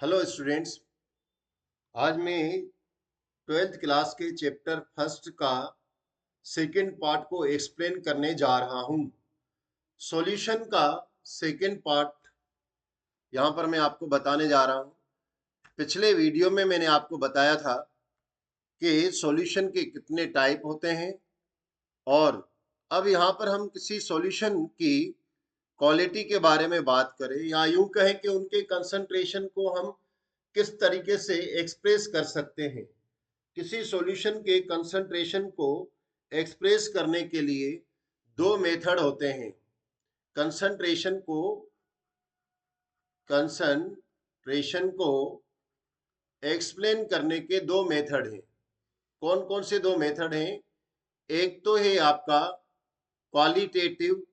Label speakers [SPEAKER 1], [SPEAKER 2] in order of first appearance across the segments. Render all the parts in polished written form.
[SPEAKER 1] Hello students. आज मैं twelfth class के चैप्टर फर्स्ट का सेकंड पार्ट को एक्सप्लेन करने जा रहा हूँ। सॉल्यूशन का सेकंड पार्ट यहाँ पर मैं आपको बताने जा रहा हूँ। पिछले वीडियो में मैंने आपको बताया था कि सॉल्यूशन के कितने टाइप होते हैं, और अब यहाँ पर हम किसी सॉल्यूशन की क्वालिटी के बारे में बात करें, या यूं कहें कि उनके कंसंट्रेशन को हम किस तरीके से एक्सप्रेस कर सकते हैं। किसी सॉल्यूशन के कंसंट्रेशन को एक्सप्रेस करने के लिए दो मेथड होते हैं। कंसंट्रेशन को एक्सप्लेन करने के दो मेथड हैं। कौन कौन से दो मेथड हैं? एक तो है आपका क्वालिटेटिव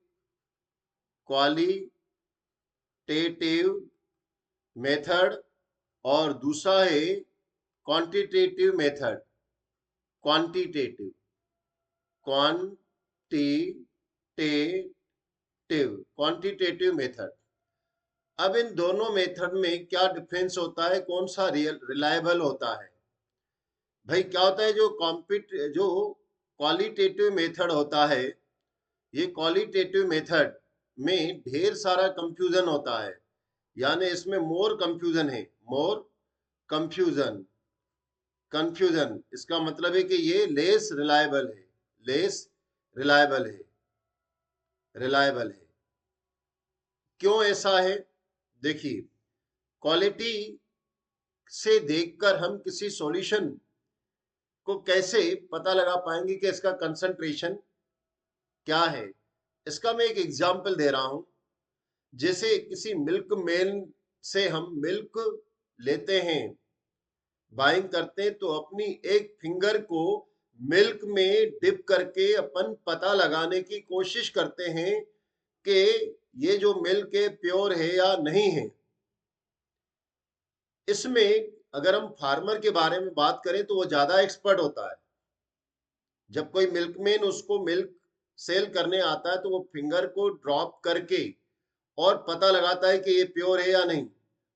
[SPEAKER 1] मेथड, और दूसरा है quantitative method. Quantitative quantitative method. अब इन दोनों मेथड में क्या डिफरेंस होता है, कौन सा रिलायबल होता है? भाई क्या होता है, जो क्वालिटेटिव मेथड होता है, ये क्वालिटेटिव मेथड में ढेर सारा कंफ्यूजन होता है, यानी इसमें मोर कंफ्यूजन है। मोर कंफ्यूजन कंफ्यूजन इसका मतलब है कि ये लेस रिलायबल है। लेस रिलायबल है। क्यों ऐसा है? देखिए, क्वालिटी से देखकर हम किसी सॉल्यूशन को कैसे पता लगा पाएंगे कि इसका कंसंट्रेशन क्या है। इसका मैं एक एग्जांपल दे रहा हूं। जैसे किसी मिल्क मैन से हम मिल्क लेते हैं, बाइंग करते हैं, तो अपनी एक फिंगर को मिल्क में डिप करके अपन पता लगाने की कोशिश करते हैं कि ये जो मिल्क है प्योर है या नहीं है। इसमें अगर हम फार्मर के बारे में बात करें तो वो ज्यादा एक्सपर्ट होता है। जब कोई मिल्कमैन उसको मिल्क सेल करने आता है तो वो फिंगर को ड्रॉप करके और पता लगाता है कि ये प्योर है या नहीं।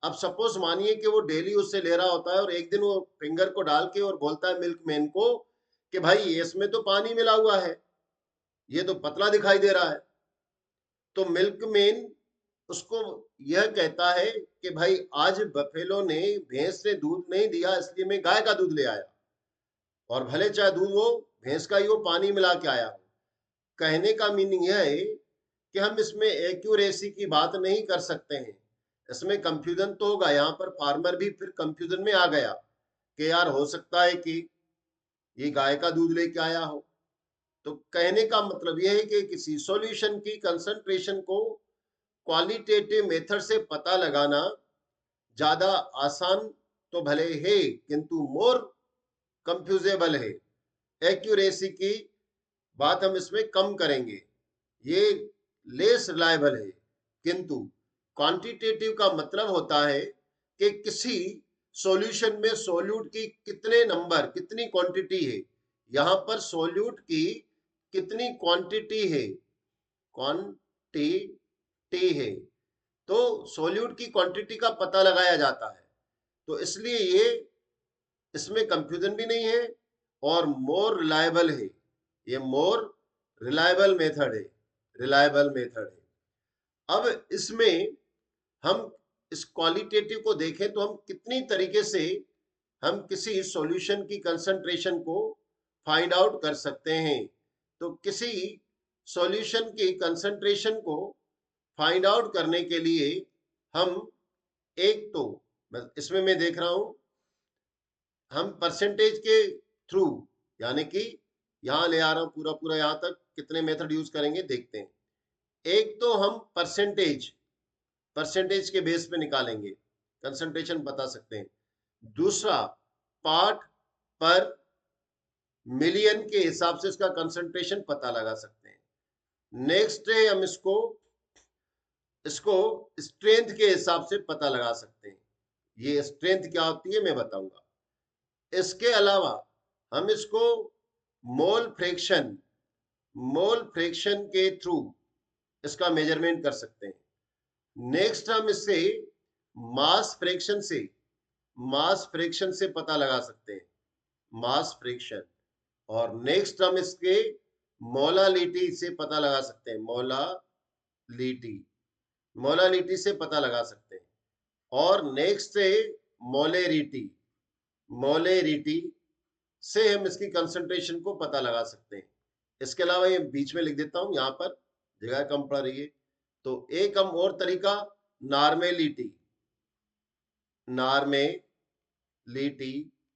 [SPEAKER 1] अब सपोज मानिए कि वो डेली उससे ले रहा होता है, और एक दिन वो फिंगर को डाल के और बोलता है मिल्कमैन को कि भाई इसमें तो पानी मिला हुआ है, ये तो पतला दिखाई दे रहा है। तो मिल्कमैन उसको यह कहता है कि भाई आज बफेलो ने भैंस ने दूध नहीं दिया, इसलिए मैं गाय का दूध ले आया, और भले चाहे दूध वो भैंस का ही वो पानी मिला के आया हो। कहने का मीनिंग यह है कि हम इसमें एक्यूरेसी की बात नहीं कर सकते हैं। इसमें कंफ्यूजन तो होगा। यहाँ पर फार्मर भी फिर कंफ्यूजन में आ गया कि यार हो सकता है कि ये गाय का दूध लेके आया हो। तो कहने का मतलब यह है कि किसी सॉल्यूशन की कंसंट्रेशन को क्वालिटेटिव मेथड से पता लगाना ज्यादा आसान तो भले है, किंतु मोर कंफ्यूजेबल है। एक्यूरेसी की बात हम इसमें कम करेंगे, ये लेस रिलायबल है। किंतु क्वांटिटेटिव का मतलब होता है कि किसी सॉल्यूशन में सोल्यूट की कितने नंबर, कितनी क्वांटिटी है। यहां पर सोल्यूट की कितनी क्वांटिटी है, क्वांटिटी है, तो सोल्यूट की क्वांटिटी का पता लगाया जाता है। तो इसलिए ये इसमें कंफ्यूजन भी नहीं है और मोर रिलायबल है। ये मोर रिलायबल मेथड है। रिलायबल मेथड है। अब इसमें हम इस क्वालिटेटिव को देखें तो हम कितनी तरीके से हम किसी सॉल्यूशन की कंसंट्रेशन को फाइंड आउट कर सकते हैं। तो किसी सॉल्यूशन की कंसंट्रेशन को फाइंड आउट करने के लिए हम एक तो इसमें मैं देख रहा हूं, हम परसेंटेज के थ्रू, यानी कि यहां ले आ रहा हूं पूरा पूरा, यहां तक कितने मेथड यूज करेंगे देखते हैं। एक तो हम परसेंटेज के बेस पे निकालेंगे, कंसंट्रेशन बता सकते हैं। दूसरा, पार्ट पर मिलियन के हिसाब से इसका कंसंट्रेशन पता लगा सकते हैं। नेक्स्ट है हम इसको इसको स्ट्रेंथ के हिसाब से पता लगा सकते हैं। ये स्ट्रेंथ क्या होती है मैं बताऊंगा। इसके अलावा हम इसको मोल फ्रैक्शन के थ्रू इसका मेजरमेंट कर सकते हैं। नेक्स्ट हम इससे मास फ्रैक्शन से मास फ्रैक्शन से पता लगा सकते हैं, मास फ्रैक्शन। और नेक्स्ट हम इसके मोलालिटी से पता लगा सकते हैं, मोलालिटी, मोलालिटी से पता लगा सकते हैं। और नेक्स्ट से मोलेरिटी, मोलेरिटी से हम इसकी कंसंट्रेशन को पता लगा सकते हैं। इसके अलावा ये बीच में लिख देता हूं, यहां पर जगह कम पड़ रही है। तो एक हम और तरीका नॉर्मेलिटी, नॉर्मेलिटी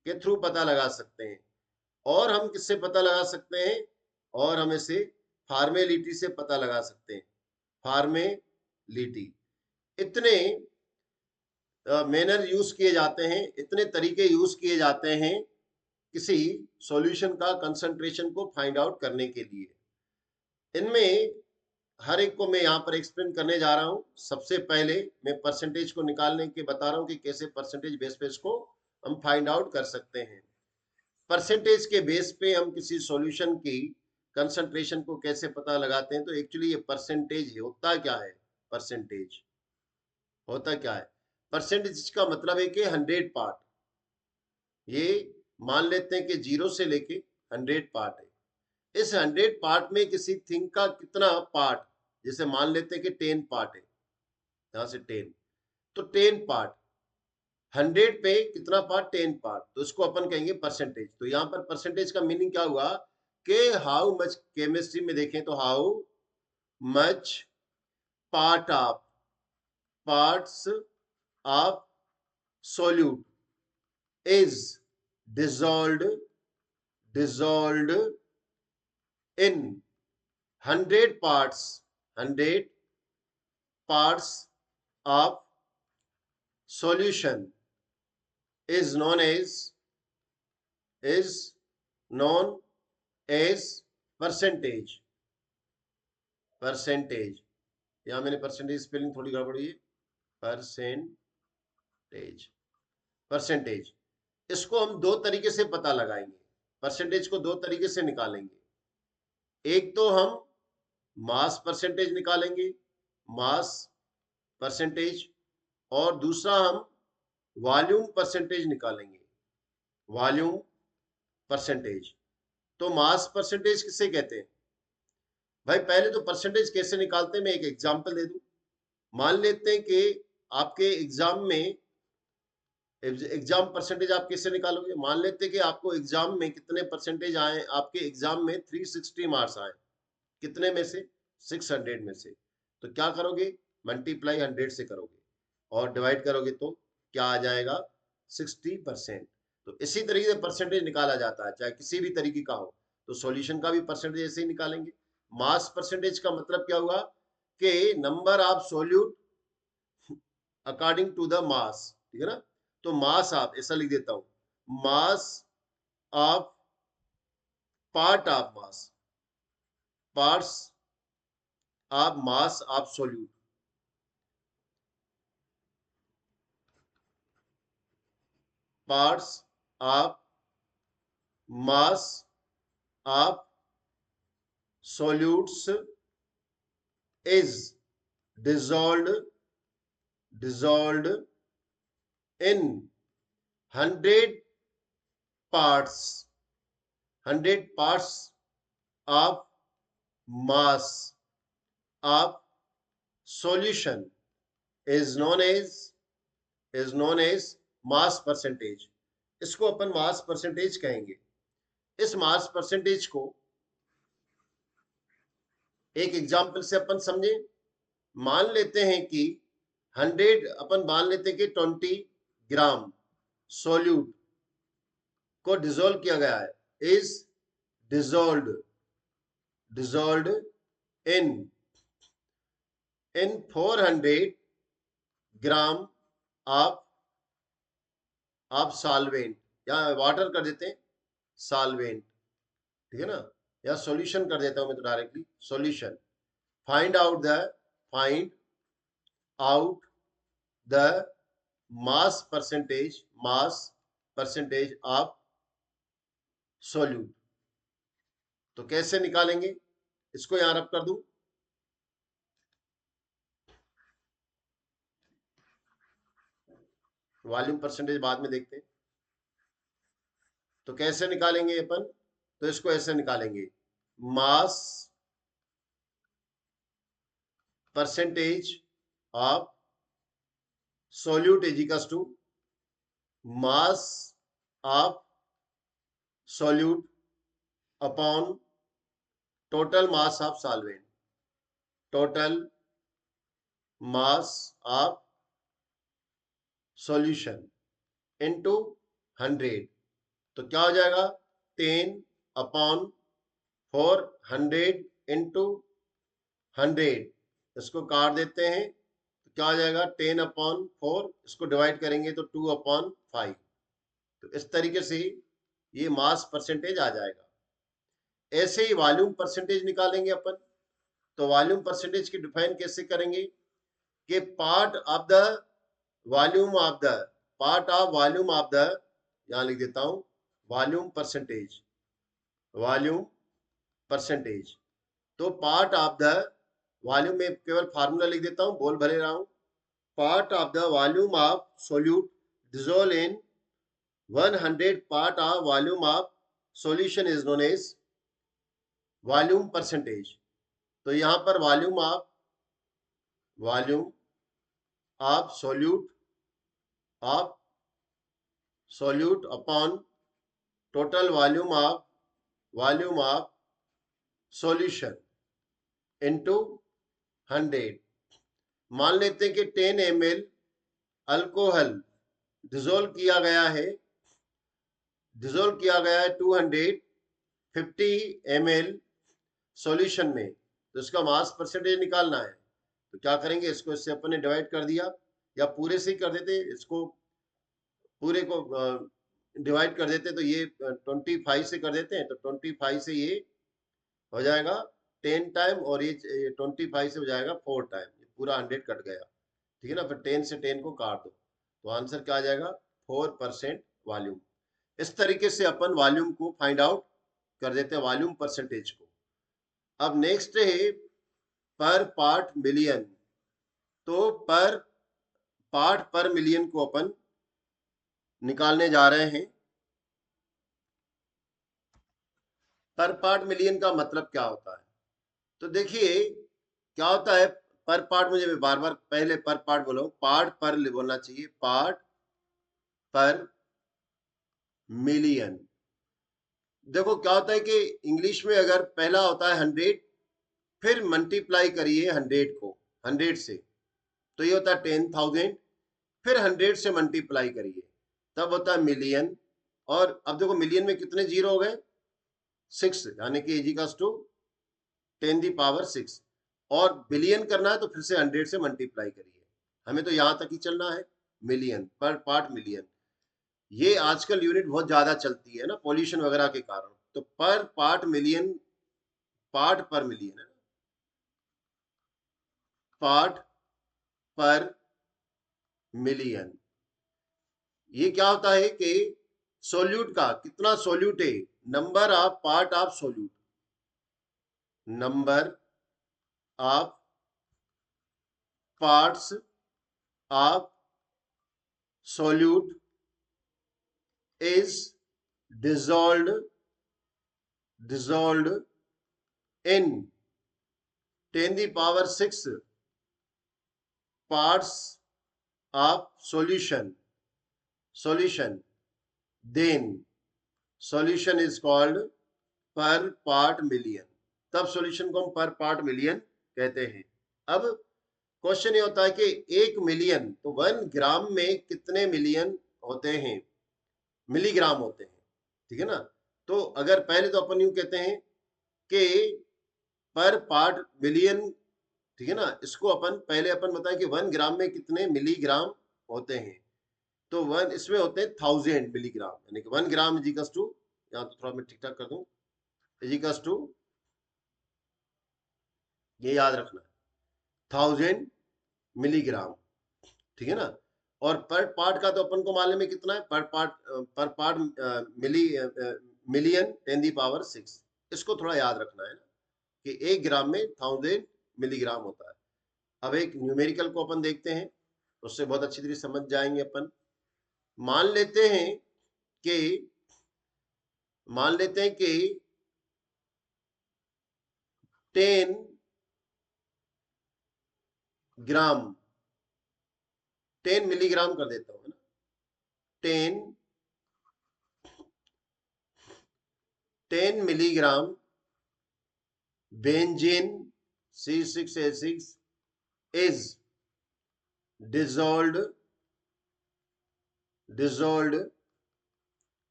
[SPEAKER 1] के थ्रू पता लगा सकते हैं। और हम किससे पता लगा सकते हैं, और हम इसे फॉर्मेलिटी से पता लगा सकते हैं, फॉर्मेलिटी। इतने मैनर यूज किए जाते हैं, इतने तरीके यूज किए जाते हैं किसी सॉल्यूशन का कंसंट्रेशन को फाइंड आउट करने के लिए। इनमें हर एक को मैं यहाँ पर एक्सप्लेन करने जा रहा हूँ। सबसे पहले मैं परसेंटेज को निकालने के बता रहा हूँ कि कैसे परसेंटेज बेस पे इसको हम फाइंड आउट कर सकते हैं। परसेंटेज के बेस पे हम किसी सॉल्यूशन की कंसंट्रेशन को कैसे पता लगाते हैं, तो एक्चुअली ये परसेंटेज होता क्या है, परसेंटेज होता क्या है, परसेंटेज का मतलब है कि 100 पार्ट। ये मान लेते हैं कि 0 से लेके 100 पार्ट है। इस 100 पार्ट में किसी थिंग का कितना पार्ट, जैसे मान लेते हैं कि 10 पार्ट है, यहां से 10, तो 10 पार्ट, 100 पे कितना पार्ट, 10 पार्ट, तो इसको अपन कहेंगे परसेंटेज। तो यहाँ पर परसेंटेज का मीनिंग क्या हुआ कि हाउ मच, केमिस्ट्री में देखें तो how much part of, parts of solute is dissolved, dissolved in 100 parts, 100 parts of solution is known as, is known as percentage, percentage। यहां मैंने परसेंटेज स्पेलिंग थोड़ी गड़बड़ी है, परसेंटेज, परसेंटेज। इसको हम दो तरीके से पता लगाएंगे, परसेंटेज को दो तरीके से निकालेंगे। एक तो हम मास परसेंटेज निकालेंगे, मास परसेंटेज, और दूसरा हम वॉल्यूम परसेंटेज निकालेंगे, वॉल्यूम परसेंटेज। तो मास परसेंटेज किसे कहते हैं भाई? पहले तो परसेंटेज कैसे निकालते हैं मैं एक एग्जांपल दे दूं। मान लेते हैं कि आपके एग्जाम में, एग्जाम परसेंटेज आप कैसे निकालोगे, मान लेते हैं कि आपको एग्जाम में कितने परसेंटेज आए, आपके एग्जाम में 360 मार्क्स आए, कितने में से, 600 में से। तो क्या करोगे, मल्टीप्लाई 100 से करोगे और डिवाइड करोगे तो क्या आ जाएगा, 60%। तो इसी तरीके से परसेंटेज निकाला जाता है, चाहे किसी भी तरीके का हो। तो सॉल्यूशन का भी परसेंटेज ऐसे ही निकालेंगे। मास परसेंटेज का मतलब क्या हुआ कि number of solute according to the mass, ठीक है ना। तो मास ऑफ, ऐसा लिख देता हूं, mass of, part of mass, parts of mass of solute, parts of mass of solutes is dissolved, dissolved in 100 parts, 100 parts of mass of solution is known as, is known as mass percentage। इसको अपन mass percentage कहेंगे। इस mass percentage को एक example से अपन समझे। मान लेते हैं कि 100, अपन मान लेते हैं कि 20 ग्राम सोल्यूट को डिसॉल्व किया गया है, is dissolved, dissolved in 400 gram of, of solvent, या वाटर कर देते हैं सॉल्वेंट, ठीक है ना, या सॉल्यूशन कर देता हूं मैं तो directly solution. Find out the, find out the mass percentage, mass percentage of solute. तो कैसे निकालेंगे, इसको यहां रब कर दूं, वॉल्यूम परसेंटेज बाद में देखते हैं। तो कैसे निकालेंगे अपन? तो इसको ऐसे निकालेंगे, mass percentage of solute is equal to mass of solute upon total mass of solvent, total mass of solution into 100। तो क्या हो जाएगा? 10 अपॉन 4, 100 इंटू 100। इसको काट देते हैं तो क्या हो जाएगा? 10 अपॉन 4, इसको डिवाइड करेंगे तो 2 अपॉन 5। तो इस तरीके से ये मास परसेंटेज आ जाएगा। ऐसे ही वॉल्यूम परसेंटेज निकालेंगे अपन। तो वॉल्यूम परसेंटेज की डिफाइन कैसे करेंगे कि part of the volume of the, part of volume of the, यहां लिख देता हूं वॉल्यूम परसेंटेज, वॉल्यूम परसेंटेज। तो पार्ट ऑफ द वॉल्यूम में केवल फार्मूला लिख देता हूं, बोल भरे रहा हूं। Part of the volume of solute dissolve in 100 part of volume of solution is known as volume percentage. तो यहां पर volume of solute upon total volume of solution into 100। मान लेते हैं कि 10 ml अल्कोहल डिसॉल्व किया गया है 250 ml सॉल्यूशन में। तो इसका मास परसेंटेज निकालना है। तो क्या करेंगे? इसको इससे अपन ने डिवाइड कर दिया, या पूरे से ही कर देते, इसको पूरे को डिवाइड कर देते, तो ये 25 से कर देते हैं। तो 25 से ये हो जाएगा 10 टाइम, और ये 25 से हो जाएगा 4 टाइम, पूरा 100 कट गया। ठीक है ना? फिर 10 से 10 को काट दो, तो आंसर क्या आ जाएगा? 4% वॉल्यूम। इस तरीके से अपन वॉल्यूम को फाइंड आउट कर देते हैं, वॉल्यूम परसेंटेज को। अब नेक्स्ट है पर पार्ट मिलियन। तो पर पार्ट पर मिलियन को अपन निकालने जा रहे हैं। पर पार्ट मिलियन का मतलब क्या होता है? तो देखिए क्या होता है पर पार्ट, मुझे बार बार पहले पर पार्ट बोलो, पार्ट पर बोलना चाहिए, पार्ट पर मिलियन। देखो क्या होता है कि इंग्लिश में अगर पहला होता है 100, फिर मल्टीप्लाई करिए 100 को 100 से, तो ये होता है 10,000, फिर 100 से मल्टीप्लाई करिए, तब होता है मिलियन। और अब देखो मिलियन में कितने जीरो हो गए? 6, यानी कि इजिकल्स टू 10⁶। और बिलियन करना है तो फिर से 100 से मल्टीप्लाई करिए। हमें तो यहां तक ही चलना है, मिलियन, पर पार्ट मिलियन। ये आजकल यूनिट बहुत ज्यादा चलती है ना, पॉल्यूशन वगैरह के कारण। तो पर पार्ट मिलियन, पार्ट पर मिलियन है ना, पार्ट पर मिलियन। ये क्या होता है कि सोल्यूट का कितना सोल्यूट है, number of part of solute, number of parts of solute is dissolved in 10⁶ parts of solution, then solution is called per part million। तब सॉल्यूशन को हम पर पार्ट मिलियन कहते हैं। अब क्वेश्चन ये होता है कि 1 मिलियन, तो 1 ग्राम में कितने मिलियन होते हैं? मिलीग्राम होते हैं। ठीक है ना? तो अगर पहले तो अपन यूं कहते हैं कि पर पार्ट मिलियन, ठीक है ना, इसको अपन पहले अपन बताएं कि 1 ग्राम में कितने मिलीग्राम होते हैं। तो 1 इसमें होते हैं 1000 मिलीग्राम, यानी कि 1 ग्राम इजिकल्स टू, यहाँ तो थोड़ा मैं ठीक ठाक कर दूं, इजिकल्स टू, ये याद रखना है 1000 मिलीग्राम। ठीक है ना? और पर पार्ट का तो अपन को मालूम है कितना है, पर पार्ट मिलियन 10⁶। इसको थोड़ा याद रखना है ना, कि 1 ग्राम में 1000 मिलीग्राम होता है। अब एक न्यूमेरिकल को अपन देखते हैं, उससे बहुत अच्छी तरह समझ जाएंगे अपन। मान लेते हैं कि मान लेते हैं कि 10 ग्राम 10 मिलीग्राम कर देता हूं, है ना। 10 milligram benzene C6H6 is dissolved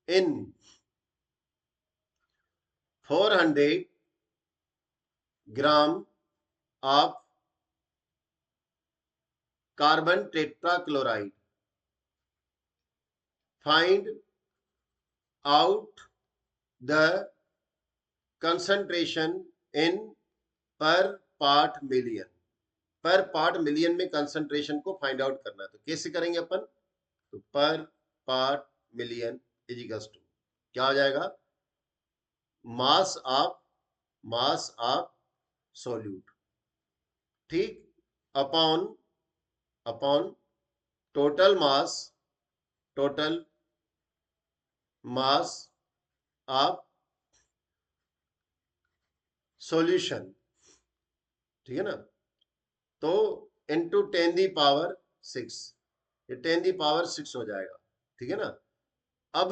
[SPEAKER 1] in 400 gram of carbon tetrachloride. Find out the concentration in पर पार्ट मिलियन। पर पार्ट मिलियन में कंसंट्रेशन को फाइंड आउट करना है, तो कैसे करेंगे अपन? तो पर पार्ट मिलियन इजिकल्स टू क्या हो जाएगा? मास ऑफ सोल्यूट, ठीक, upon upon total mass of solution, ठीक है ना। तो इंटू 10⁶, ये 10⁶ हो जाएगा, ठीक है ना। अब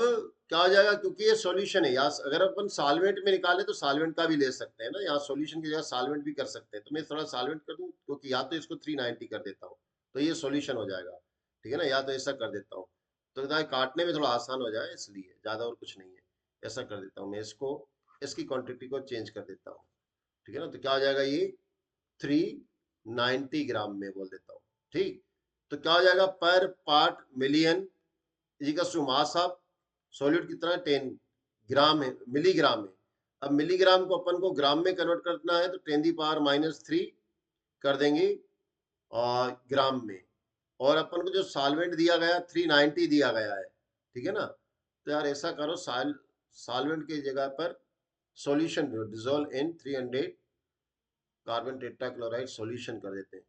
[SPEAKER 1] क्या हो जाएगा, क्योंकि ये सॉल्यूशन है, या अगर अपन सॉल्वेंट में निकाले तो सॉल्वेंट का भी ले सकते हैं ना, यहाँ सॉल्यूशन की जगह सॉल्वेंट भी कर सकते हैं। तो मैं थोड़ा सॉल्वेंट कर दूं, क्योंकि या तो इसको 390 कर देता हूँ तो ये सॉल्यूशन हो जाएगा, ठीक है ना, या तो ऐसा कर देता हूँ तो ताकि काटने में थोड़ा आसान हो जाए, इसलिए ज्यादा और कुछ नहीं है। ऐसा कर देता हूँ मैं, इसको इसकी क्वांटिटी को चेंज कर देता हूँ, ठीक है ना। तो क्या हो जाएगा, ये 390 ग्राम में बोल देता हूँ, ठीक। तो क्या हो जाएगा, per part million equals to mass of solute कितना, 10 ग्राम है, मिलीग्राम है। अब मिलीग्राम को अपन को ग्राम में कन्वर्ट करना है, तो 10⁻³ कर देंगे और ग्राम में। और अपन को जो सॉल्वेंट दिया गया 390 दिया गया है, ठीक है ना। तो यार ऐसा करो, सॉल्वेंट की जगह पर solution dissolve in 300 carbon tetrachloride solution कर देते हैं,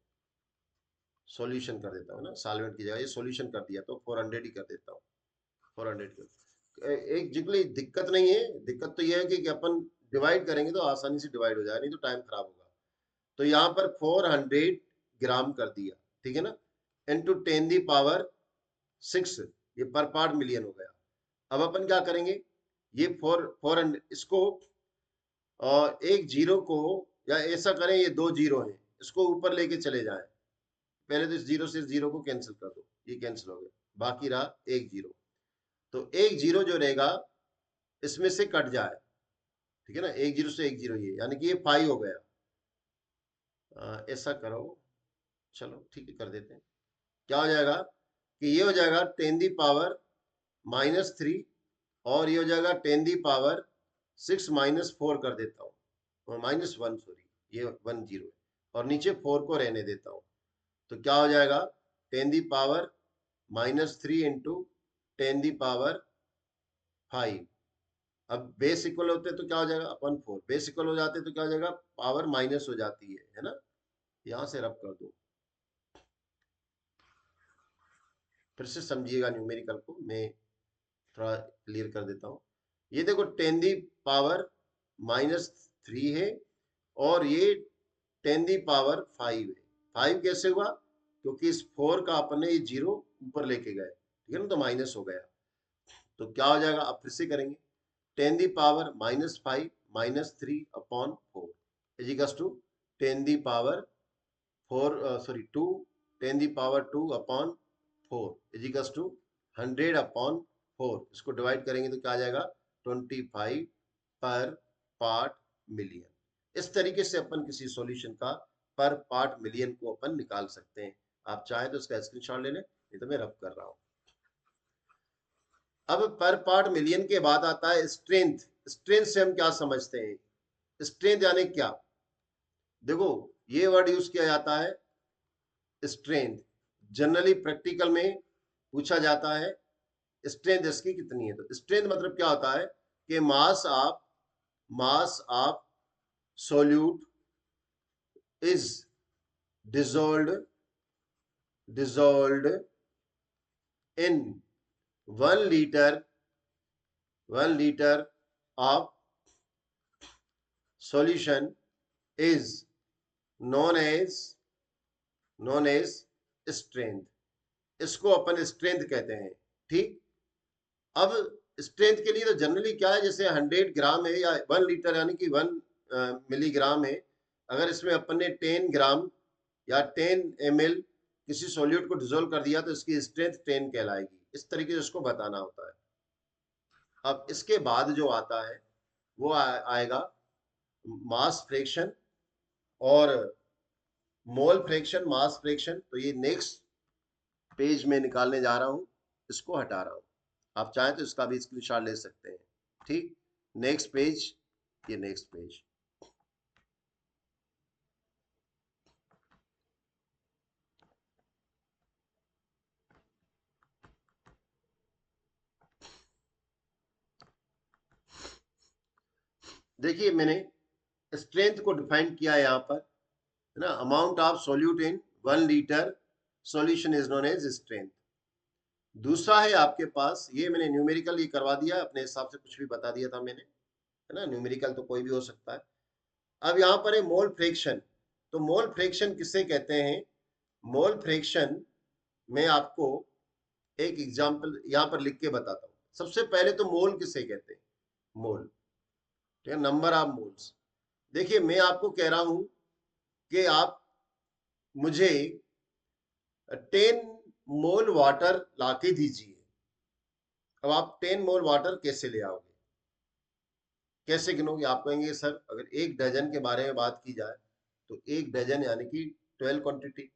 [SPEAKER 1] सॉल्यूशन कर देता हूँ ना, सॉल्वेंट की जगह ये सॉल्यूशन कर दिया तो 400 ही कर देता हूँ, 400 कर। एक जिगली दिक्कत नहीं है, दिक्कत तो ये है कि अपन डिवाइड करेंगे तो आसानी से डिवाइड हो जाए, नहीं तो टाइम खराब होगा। तो यहाँ पर 400 ग्राम कर दिया, ठीक है ना, इंटू 10⁶, ये पर पार्ट मिलियन हो गया। अब अपन क्या करेंगे, ये 400 इसको और एक जीरो को, या ऐसा करें ये दो जीरो हैं, इसको ऊपर लेके चले जाएं। पहले तो इस जीरो से इस जीरो को कैंसिल कर दो, ये कैंसिल हो गया, बाकी रहा एक जीरो। तो एक जीरो जो रहेगा इसमें से कट जाए, ठीक है ना, एक जीरो से एक जीरो, ये यानी कि ये 5 हो गया। ऐसा करो, चलो ठीक है कर देते हैं। क्या हो जाएगा कि ये हो जाएगा 10⁻³ और ये हो जाएगा 10⁻6 - 4 कर देता हूँ, -1 सॉरी, ये 1 0 है और नीचे 4 को रहने देता हूँ। तो क्या हो जाएगा, 10⁻³ इंटू 10⁵। अब बेस इक्वल होते तो क्या हो जाएगा, अपन 4 बेस इक्वल हो जाते तो क्या हो जाएगा, पावर माइनस हो जाती है ना। यहां से रब कर दो, फिर से समझिएगा न्यूमेरिकल को, मैं थोड़ा क्लियर कर देता हूँ। ये देखो 10⁻³ है और ये 10⁵ है। 5 कैसे हुआ, क्योंकि इस 4 का अपने ये जीरो ऊपर लेके गए, ठीक है ना, तो माइनस हो गया। तो क्या हो जाएगा, अब फिर से करेंगे, 10⁻⁵ -3/4 इजिकल्स टू 10⁻2 इजिकल्स टू 100/4। इसको डिवाइड करेंगे तो क्या आ जाएगा, 25 पर पार्ट मिलियन। इस तरीके से अपन किसी सॉल्यूशन का पर पार्ट मिलियन को अपन निकाल सकते हैं। आप चाहे तो इसका स्क्रीनशॉट ले लें, नहीं तो मैं रब कर रहा हूं। अब पर पार्ट मिलियन के बाद आता है स्ट्रेंथ। स्ट्रेंथ से हम क्या समझते हैं, स्ट्रेंथ यानी क्या, देखो ये वर्ड यूज किया जाता है स्ट्रेंथ, जनरली प्रैक्टिकल में पूछा जाता है स्ट्रेंथ इसकी कितनी है। तो स्ट्रेंथ मतलब क्या होता है कि मास of solute is dissolved in 1 liter of solution is known as strength. इसको अपन स्ट्रेंथ कहते हैं। ठीक, अब स्ट्रेंथ के लिए तो जनरली क्या है, जैसे 100 ग्राम है या 1 लीटर यानी कि 1 मिलीग्राम है, अगर इसमें अपन ने 10 ग्राम या 10 ml किसी सॉल्यूट को डिसोल्व कर दिया तो इसकी स्ट्रेंथ 10 कहलाएगी। इस तरीके से इसको बताना होता है। अब इसके बाद जो आता है वो आएगा मास फ्रैक्शन और मोल फ्रैक्शन, मास फ्रैक्शन। तो ये नेक्स्ट पेज में निकालने जा रहा हूं, इसको हटा रहा हूं। आप चाहें तो इसका भी स्क्रीनशॉट ले सकते हैं। ठीक, नेक्स्ट पेज, ये नेक्स्ट पेज। देखिए मैंने स्ट्रेंथ को डिफाइन किया है यहाँ पर, है ना। Amount of solute in 1 litre solution is known as strength. दूसरा है आपके पास, ये मैंने न्यूमेरिकल ही करवा दिया, अपने हिसाब से कुछ भी बता दिया था मैंने, है ना। न्यूमेरिकल तो कोई भी हो सकता है। अब यहाँ पर है मोल फ्रैक्शन। तो मोल फ्रैक्शन किसे कहते हैं? मोल फ्रैक्शन मैं आपको एक एग्जांपल यहाँ पर लिख के बताता हूँ। सबसे पहले तो मोल किसे कहते हैं? मोल, ठीक है, नंबर ऑफ मोल्स। देखिए मैं आपको कह रहा हूं कि आप मुझे 10 मोल वाटर लाके दीजिए। अब आप 10 मोल वाटर कैसे ले आओगे, कैसे गिनोगे? आप कहेंगे सर अगर एक डजन के बारे में बात की जाए तो एक डजन यानी कि 12 क्वांटिटी,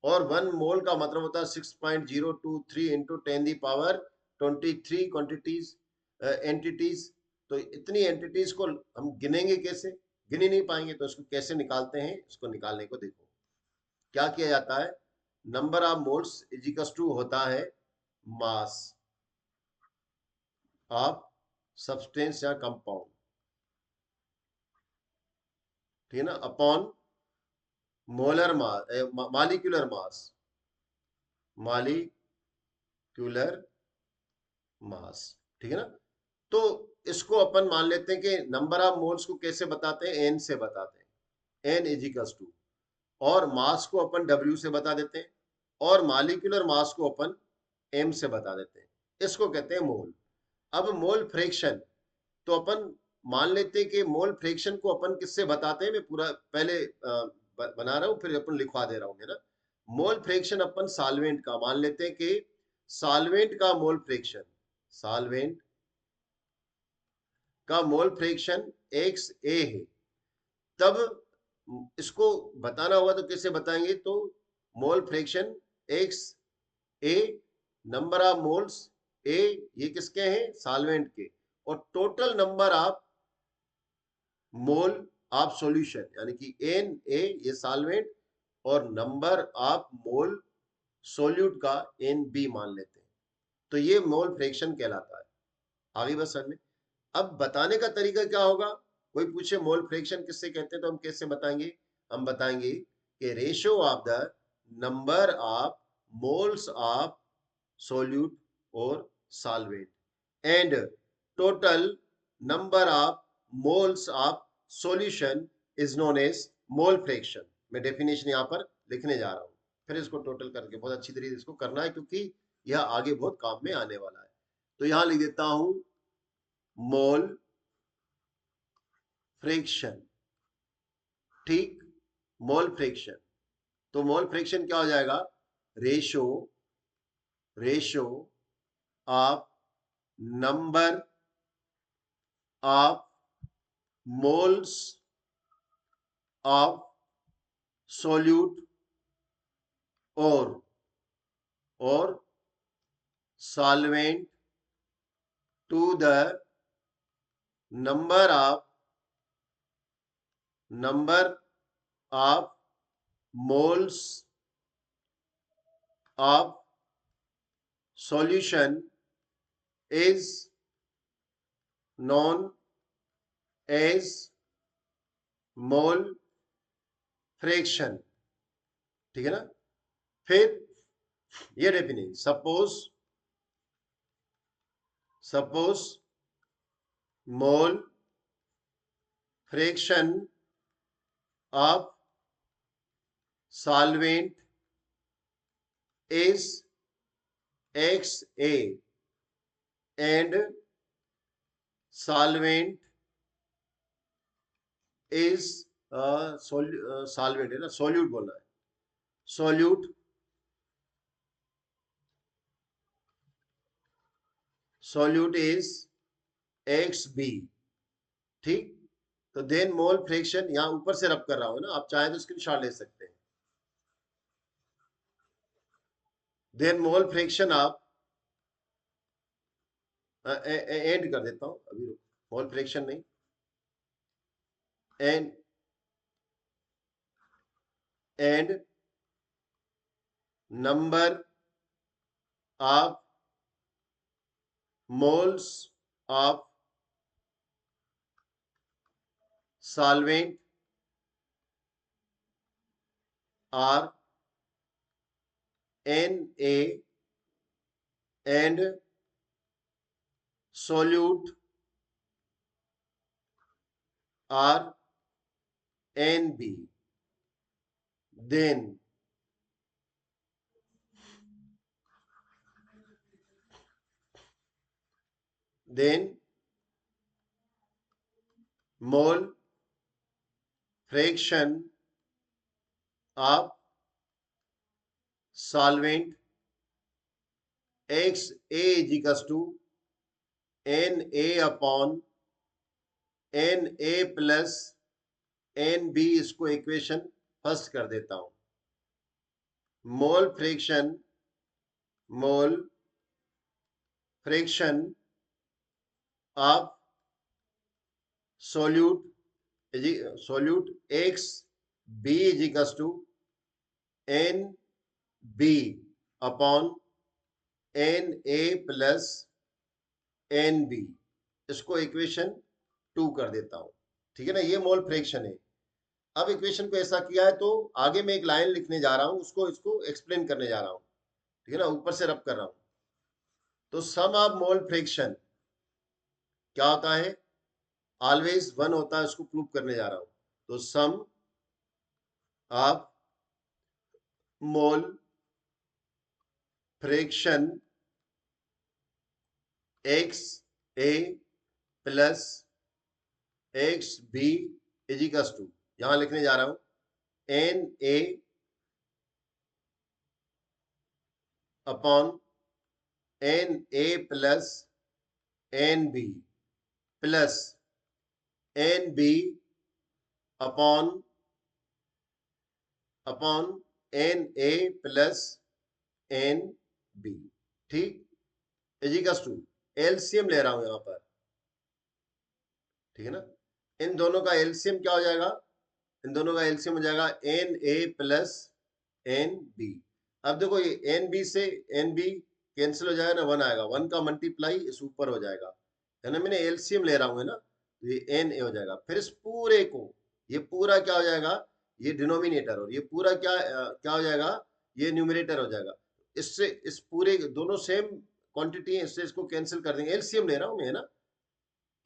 [SPEAKER 1] और 1 मोल का मतलब होता है 6.023 into 10 the power 23 quantities, entities. तो इतनी एंटिटीज को हम गिनेंगे कैसे? गिन ही नहीं पाएंगे। तो इसको कैसे निकालते हैं, इसको निकालने को देखो। क्या किया जाता है, number of moles is equal to होता है मास ऑफ सब्सटेंस या कंपाउंड, ठीक है ना, upon molar mass, molecular mass, molecular mass, ठीक है ना। तो इसको अपन मान लेते हैं कि नंबर ऑफ मोल्स को कैसे बताते हैं? एन से बताते हैं, एन इज इक्वल टू, और मास को अपन डब्ल्यू से बता देते हैं, और मालिक्यूलर मास को अपन एम से बता देते हैं। इसको कहते हैं मोल। अब मोल फ्रैक्शन, तो अपन मान लेते हैं कि मोल फ्रैक्शन को अपन किससे बताते हैं? मैं पूरा पहले बना रहा हूं, फिर अपन लिखवा दे रहा हूं, है ना। मोल फ्रैक्शन अपन सॉल्वेंट का मान लेते हैं कि सॉल्वेंट का मोल फ्रैक्शन, सॉल्वेंट का मोल फ्रैक्शन एक्स ए है। तब इसको बताना होगा तो कैसे बताएंगे? तो mole fraction X A, number of moles A, ये किसके हैं? सॉल्वेंट के, और total number of mole of solution यानी कि एन ए ये सॉल्वेंट, और नंबर ऑफ मोल सोल्यूट का एन बी मान लेते हैं। तो ये मोल फ्रैक्शन कहलाता है। आगे बस सर में, अब बताने का तरीका क्या होगा? कोई पूछे मोल फ्रैक्शन किससे कहते हैं तो हम कैसे बताएंगे? हम बताएंगे कि ratio of the number of moles of solute और solvent and total number of moles of solution is known as mole fraction. मैं डेफिनेशन यहाँ पर लिखने जा रहा हूँ, फिर इसको टोटल करके बहुत अच्छी तरीके से इसको करना है, क्योंकि यह आगे बहुत काम में आने वाला है। तो यहां लिख देता हूं मोल फ्रैक्शन, ठीक, मोल फ्रैक्शन। तो मोल फ्रैक्शन क्या हो जाएगा? Ratio, ratio of number of moles of solute और solvent to the number of moles of solution is known as mole fraction, ठीक है ना। फिर ये definition, suppose suppose mole fraction of solvent is XA and solvent is solvent है ना, solute बोलना है, solute is XB। ठीक, तो देन मोल फ्रैक्शन, यहां ऊपर से रब कर रहा हूं ना, आप चाहे तो स्क्रीनशॉट ले सकते हैं। देन मोल फ्रैक्शन आप एंड कर देता हूं अभी, मोल फ्रैक्शन नहीं, and number of moles of solvent are Na and solute are Nb, then mole fraction of solvent XA is equals to Na upon Na plus Nb, इसको equation first कर देता हूं। मोल fraction of solute X B is equals to NB upon Na plus NB, इसको equation 2 कर देता हूं। ठीक है ना, ये मोल फ्रैक्शन है। अब इक्वेशन को ऐसा किया है तो आगे मैं एक लाइन लिखने जा रहा हूं, उसको इसको एक्सप्लेन करने जा रहा हूं। ठीक है ना, ऊपर से रब कर रहा हूं। तो सम ऑफ मोल फ्रैक्शन क्या होता है, ऑलवेज 1 होता है, उसको प्रूव करने जा रहा हूं। तो sum of mole fraction X A plus X B is equals to, यहां लिखने जा रहा हूं, N A upon N A plus N B plus N B upon N A plus N B. ठीक, इज इक्वल्स टू, एलसीएम ले रहा हूं यहां पर। ठीक है ना, इन दोनों का एलसीएम क्या हो जाएगा, इन दोनों का एलसीएम हो जाएगा N A plus N B. अब देखो ये एन बी से एन बी कैंसिल हो जाएगा ना, 1 आएगा, 1 का मल्टीप्लाई इस ऊपर हो जाएगा, है ना, मैंने एलसीएम ले रहा हूं ना, तो ये एन ए हो जाएगा। फिर इस पूरे को, ये पूरा क्या हो जाएगा, ये डिनोमिनेटर, और ये पूरा क्या हो जाएगा, ये न्यूमरेटर हो जाएगा। इससे इस पूरे दोनों सेम क्वांटिटी है, इससे इसको कैंसिल कर देंगे, एलसीएम ले रहा हूं मैं, है ना,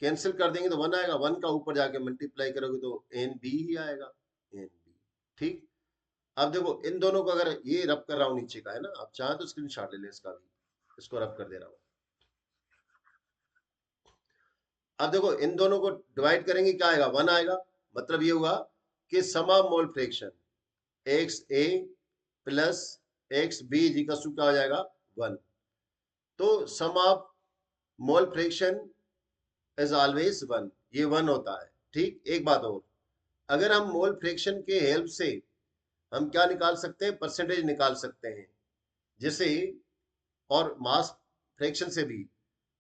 [SPEAKER 1] कैंसिल कर देंगे तो 1 आएगा, 1 का ऊपर जाके मल्टीप्लाई करोगे तो एन बी ही आएगा, एन बी। ठीक, अब देखो इन दोनों को अगर ये रब कर रहा हूं नीचे का, है ना, आप चाहे तो स्क्रीनशॉट ले लें इसका भी, इसको रब कर दे रहा हूं। अब देखो इन दोनों को डिवाइड करेंगे, क्या आएगा, 1 आएगा। मतलब ये हुआ कि sum of mole fraction X A plus X B is equal to क्या हो जाएगा, 1। तो sum of mole fraction is always 1, ये 1 होता है। ठीक, एक बात और, अगर हम मोल फ्रैक्शन के हेल्प से हम क्या निकाल सकते हैं, परसेंटेज निकाल सकते हैं, जैसे, और मास फ्रैक्शन से भी।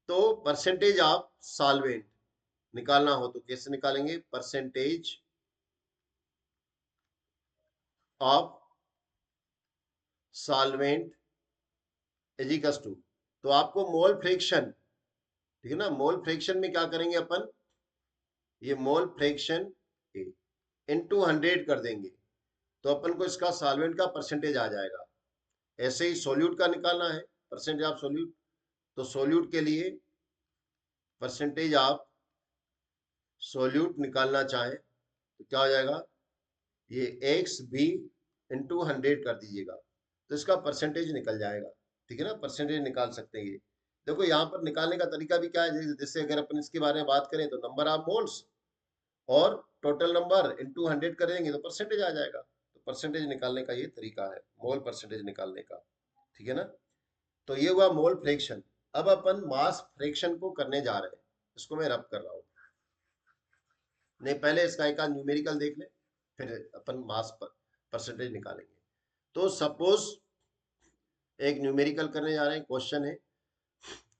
[SPEAKER 1] तो परसेंटेज ऑफ सॉल्वेंट निकालना हो तो कैसे निकालेंगे, percentage of solvent is equal to, तो आपको मोल फ्रैक्शन, ठीक है ना, मोल फ्रैक्शन में क्या करेंगे अपन, ये मोल फ्रैक्शन इनटू 100 कर देंगे, तो अपन को इसका सॉल्वेंट का परसेंटेज आ जाएगा। ऐसे ही सोल्यूट का निकालना है, परसेंटेज ऑफ सोल्यूट, तो सोल्यूट के लिए परसेंटेज ऑफ सोल्यूट निकालना चाहें तो क्या हो जाएगा, ये एक्स बी इंटू 100 कर दीजिएगा तो इसका परसेंटेज निकल जाएगा। ठीक है ना, परसेंटेज निकाल सकते हैं ये। देखो यहाँ पर निकालने का तरीका भी क्या है, जैसे अगर अपन इसके बारे में बात करें तो नंबर ऑफ मोल्स और टोटल नंबर इंटू 100 करेंगे तो परसेंटेज आ जाएगा। तो परसेंटेज निकालने का ये तरीका है, मोल परसेंटेज निकालने का। ठीक है ना, तो ये हुआ मोल फ्रैक्शन। अब अपन मास फ्रैक्शन को करने जा रहे हैं, इसको मैं रब कर रहा हूँ। नहीं, पहले इसका एक न्यूमेरिकल देख ले, फिर अपन मास पर परसेंटेज निकालेंगे। तो सपोज एक न्यूमेरिकल करने जा रहे हैं, क्वेश्चन है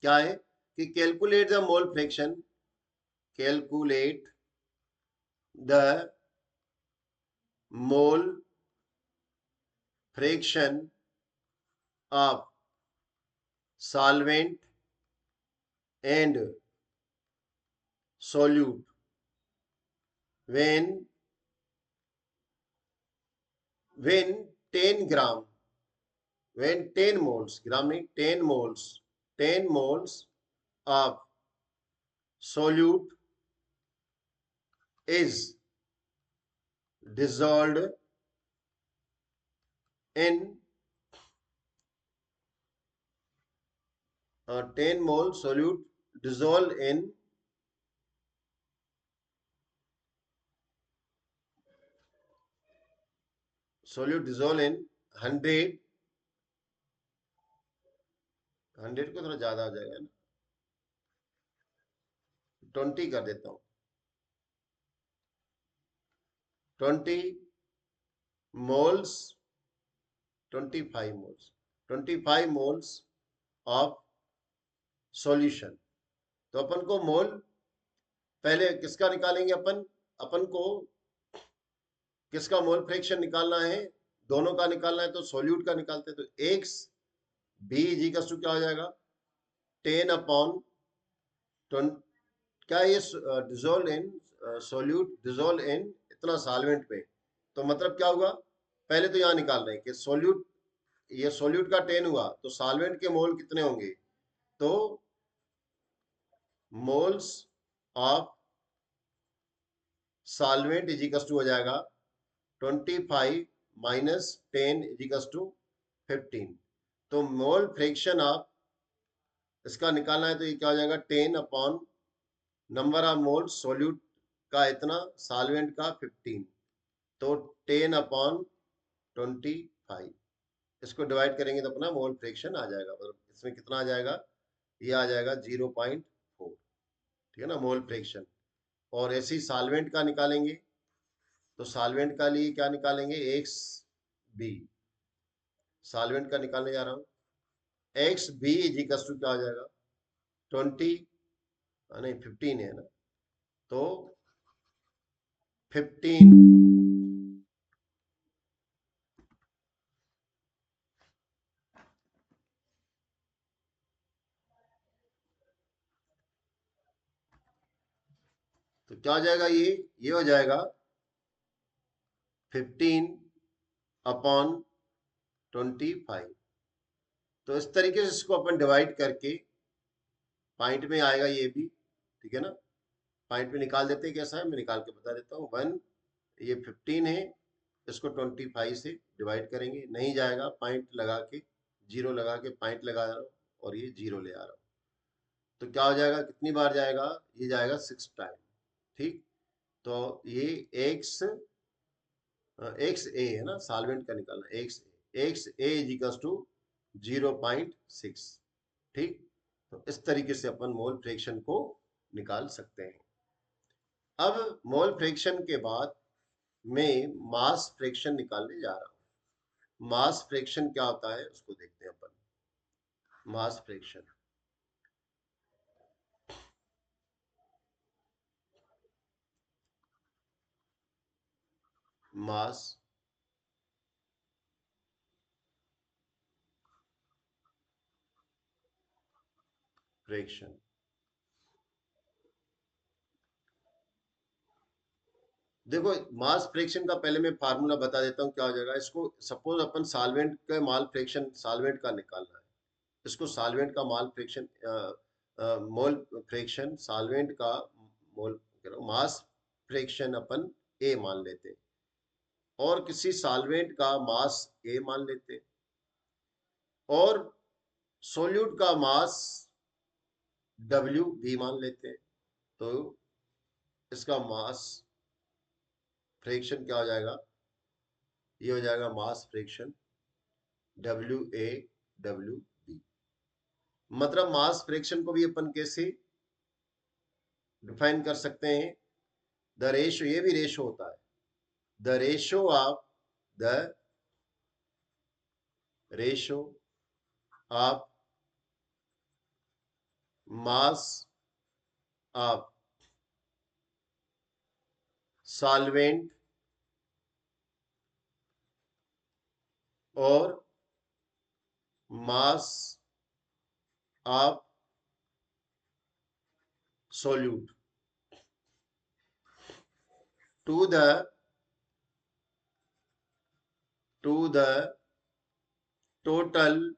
[SPEAKER 1] क्या है कि calculate the mole fraction, calculate the mole fraction of solvent and solute when 10 gram, when 10 moles, gram नहीं 10 moles of solute is dissolved in 10 mole solute dissolved in 100 को थोड़ा ज्यादा हो जाएगा ना, 20 कर देता हूँ, 20 moles, 25 moles of सॉल्यूशन। तो अपन को मोल पहले किसका निकालेंगे, अपन अपन को किसका मोल फ्रैक्शन निकालना है, दोनों का निकालना है तो सॉल्यूट का निकालते हैं। तो एक्स बी जी का क्या हो जाएगा, 10/20, क्या ये dissolve in solute, dissolve in इतना सॉल्वेंट में। तो मतलब क्या हुआ, पहले तो यहाँ निकाल रहे हैं कि सॉल्यूट, ये सॉल्यूट का 10 हुआ तो सॉल्वेंट के मोल कितने होंगे, तो moles of solvent equals to हो जाएगा 25 माइनस 10 इजिकल्स टू 15। तो मोल फ्रैक्शन ऑफ इसका निकालना है तो ये क्या हो जाएगा, 10 upon number of mole solute का इतना, सॉल्वेंट का 15, तो 10 अपॉन 25। इसको डिवाइड करेंगे तो अपना मोल फ्रैक्शन आ जाएगा, मतलब इसमें कितना आ जाएगा, ये आ जाएगा 0.4। ठीक है ना, मोल फ्रैक्शन। और ऐसे ही सॉल्वेंट का निकालेंगे तो सॉल्वेंट का लिए क्या निकालेंगे, एक्स बी, सॉल्वेंट का निकालने जा रहा हूँ, एक्स बी इजिकल्स टू क्या हो जाएगा, 20 नहीं 15 है ना, तो 15 तो क्या हो जाएगा, ये हो जाएगा 15 अपॉन 25। तो इस तरीके से इसको अपन डिवाइड करके पॉइंट में आएगा ये भी। ठीक है ना, पॉइंट में निकाल देते हैं, कैसा है मैं निकाल के बता देता हूँ। 1, ये 15 है, इसको 25 से डिवाइड करेंगे, नहीं जाएगा, पॉइंट लगा के, जीरो लगा के पॉइंट लगा रहा हूँ और ये जीरो ले आ रहा हूँ। तो क्या हो जाएगा, कितनी बार जाएगा, ये जाएगा 6 टाइम। ठीक, तो ये एक्स एक्स ए है ना, सॉल्वेंट का निकालना, एक्स ए इजिकल्स टू 0.6। ठीक, तो इस तरीके से अपन मोल फ्रैक्शन को निकाल सकते हैं। अब मोल फ्रैक्शन के बाद मैं मास फ्रैक्शन निकालने जा रहा हूं। मास फ्रैक्शन क्या होता है उसको देखते हैं अपन। मास फ्रैक्शन, मास फ्रैक्शन, देखो मास फ्रैक्शन का पहले मैं फार्मूला बता देता हूँ क्या हो जाएगा। इसको सपोज अपन सॉल्वेंट का माल फ्रैक्शन, सॉल्वेंट का निकालना है, इसको सॉल्वेंट का माल फ्रैक्शन मोल फ्रैक्शन सॉल्वेंट का मोल मास फ्रैक्शन अपन ए मान लेते हैं और किसी सॉल्वेंट का मास ए मान लेते हैं और सोल्यूट का मास डब्ल्यू भी मान लेते हैं। तो इसका मास फ्रैक्शन क्या हो जाएगा? ये हो जाएगा mass fraction W A W B. मतलब मास फ्रैक्शन को भी अपन कैसे डिफाइन कर सकते हैं? द रेशो, ये भी रेशो होता है, the ratio of the ratio of mass of solvent और mass of solute to the total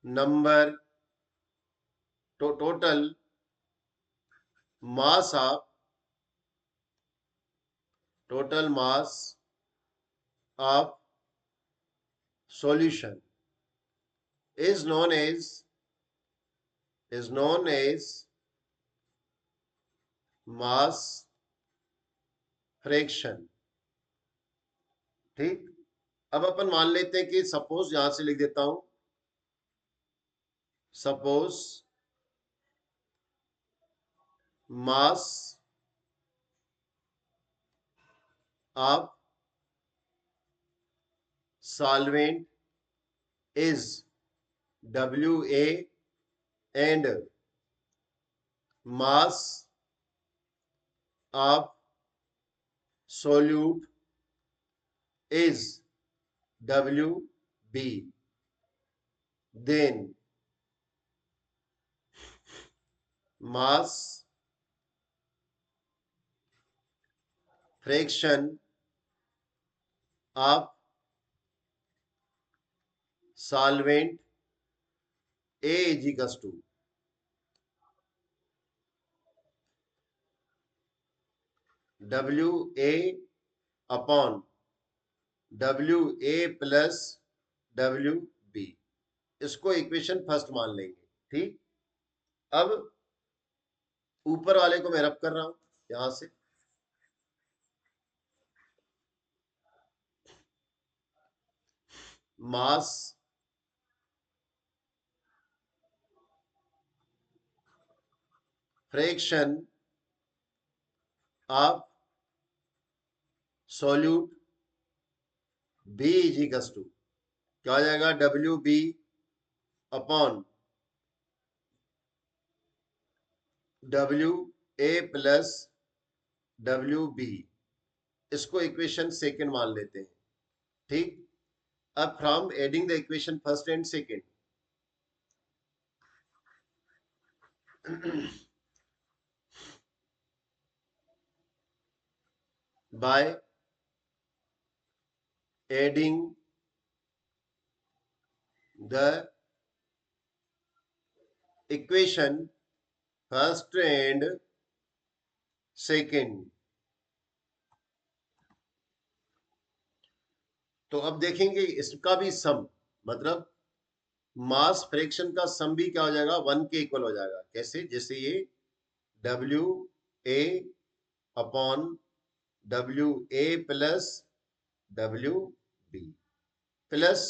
[SPEAKER 1] number total mass of total mass of solution is known as mass fraction। ठीक, अब अपन मान लेते हैं कि सपोज, यहां से लिख देता हूं, suppose mass of solvent is WA and mass of solute is WB, then mass fraction of solvent A is equals to WA upon WA plus WB। इसको इक्वेशन फर्स्ट मान लेंगे। ठीक, अब ऊपर वाले को मैं रब कर रहा हूं यहां से, mass fraction of solute B is equals to क्या हो जाएगा? WB upon WA plus WB। इसको इक्वेशन सेकंड मान लेते हैं। ठीक, अब from adding the equation first and second by adding the equation first and second। तो अब देखेंगे इसका भी सम, मतलब मास फ्रैक्शन का सम भी क्या हो जाएगा? 1 के इक्वल हो जाएगा। कैसे? जैसे ये W A upon W A plus W B plus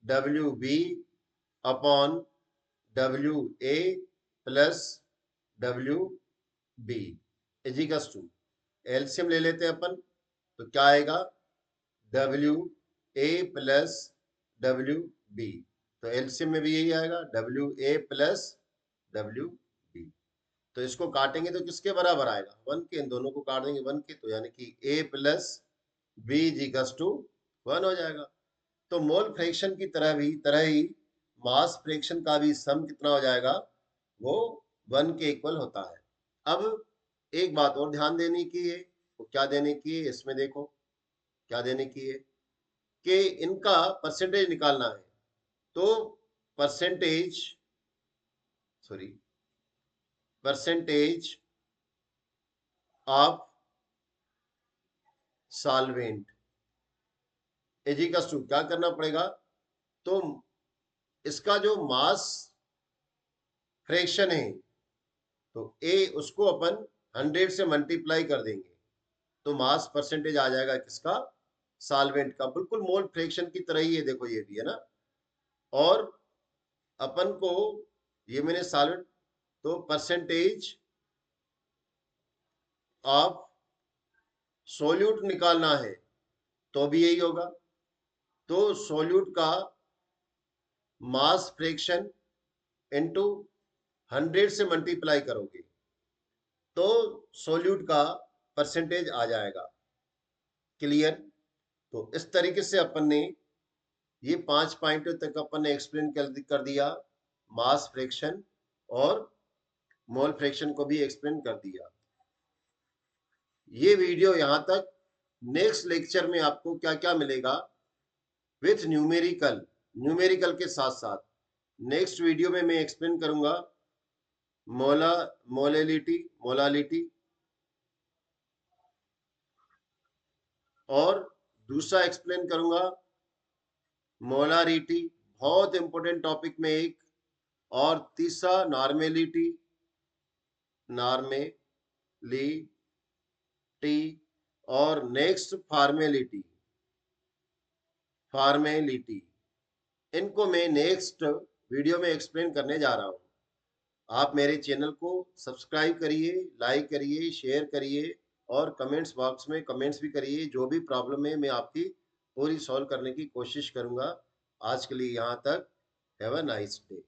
[SPEAKER 1] W B upon W A plus W B equals to, LCM ले लेते हैं अपन, तो क्या आएगा? W A plus W B. तो एलसीएम में भी यही आएगा, W A plus W B. तो इसको काटेंगे तो किसके बराबर आएगा? 1 के। इन दोनों को काट देंगे 1 के, तो यानी कि ए प्लस बी इजिकल्स टू 1 हो जाएगा। तो मोल फ्रैक्शन की तरह ही मास फ्रैक्शन का भी सम कितना हो जाएगा? वो 1 के इक्वल होता है। अब एक बात और ध्यान देने की है, वो क्या देने की है इसमें देखो, क्या देने की है कि इनका परसेंटेज निकालना है। तो percentage sorry, percentage of solvent is equal to, क्या करना पड़ेगा, तो इसका जो मास फ्रैक्शन है, तो ए उसको अपन 100 से मल्टीप्लाई कर देंगे, तो मास परसेंटेज आ जाएगा किसका, सॉल्वेंट का। बिल्कुल मोल फ्रैक्शन की तरह ही है, देखो ये भी है ना। और अपन को ये मैंने सॉल्वेंट, तो परसेंटेज ऑफ सोल्यूट निकालना है तो भी यही होगा, तो सोल्यूट का मास फ्रैक्शन इनटू 100 से मल्टीप्लाई करोगे तो सोल्यूट का परसेंटेज आ जाएगा। क्लियर। तो इस तरीके से अपन ने ये 5 पॉइंट तक अपन ने एक्सप्लेन कर दिया, मास फ्रैक्शन और मोल फ्रैक्शन को भी एक्सप्लेन कर दिया। ये वीडियो यहां तक। नेक्स्ट लेक्चर में आपको क्या क्या मिलेगा विथ न्यूमेरिकल, न्यूमेरिकल के साथ साथ नेक्स्ट वीडियो में मैं एक्सप्लेन करूंगा मोला मोलेलिटी मोलालिटी, और दूसरा एक्सप्लेन करूंगा मोलारिटी, बहुत इंपॉर्टेंट टॉपिक में एक, और तीसरा नॉर्मेलिटी, नॉर्मेलिटी, और नेक्स्ट फॉर्मेलिटी, फॉर्मेलिटी। इनको मैं नेक्स्ट वीडियो में एक्सप्लेन करने जा रहा हूं। आप मेरे चैनल को सब्सक्राइब करिए, लाइक करिए, शेयर करिए, और कमेंट्स बॉक्स में कमेंट्स भी करिए। जो भी प्रॉब्लम है मैं आपकी पूरी सॉल्व करने की कोशिश करूंगा। आज के लिए यहाँ तक। Have a nice day.